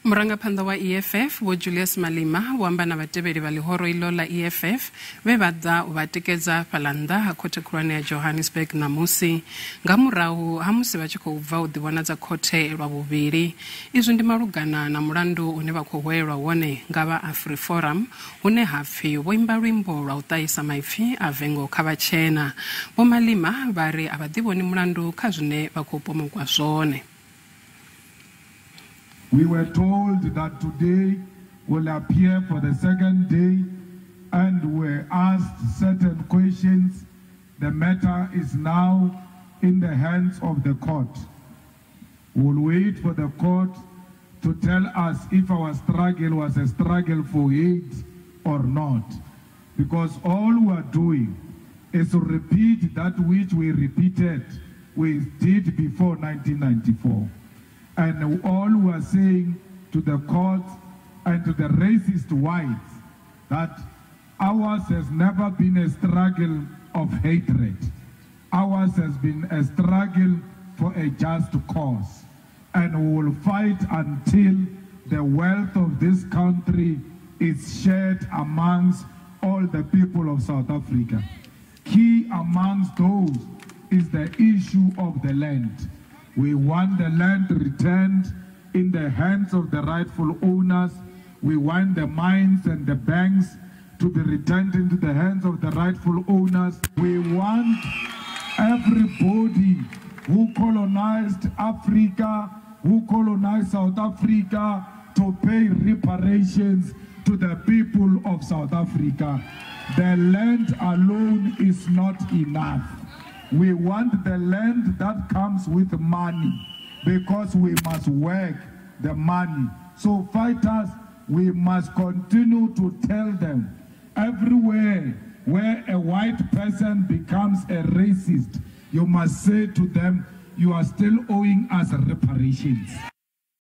Murangaqphanda wa EFF Vho Julius Malema amba na vhatevheli vha ḽihoro iḽo ḽa EFF vhe vha ḓa u vha tikedza fhala nnda ha khothe khulwane ya Johannesburg namusi ngamurahu ha musi vha tshi khou bva u ḓivhonadza khothe lwa vhuvhili. Izwi ndi malugana na mulandu une vha khou hwelelwa wone nga vha Afriforum hune hapfi vho imba luimbo lwa u ṱahisa maipfi a vengo kha vhatshena. Vho Malema vha ri a vha ḓivhoni mulandu kha zwine vha khou pomokwa zwone. We were told that today will appear for the second day and were asked certain questions. The matter is now in the hands of the court. We'll wait for the court to tell us if our struggle was a struggle for hate or not. Because all we are doing is to repeat that which we did before 1994. And all we are saying to the court and to the racist whites that ours has never been a struggle of hatred. Ours has been a struggle for a just cause. And we will fight until the wealth of this country is shared amongst all the people of South Africa. Key amongst those is the issue of the land. We want the land returned in the hands of the rightful owners. We want the mines and the banks to be returned into the hands of the rightful owners. We want everybody who colonized Africa, who colonized South Africa, to pay reparations to the people of South Africa. The land alone is not enough. We want the land that comes with money, because we must work the money. So fighters, we must continue to tell them everywhere where a white person becomes a racist, you must say to them, you are still owing us reparations.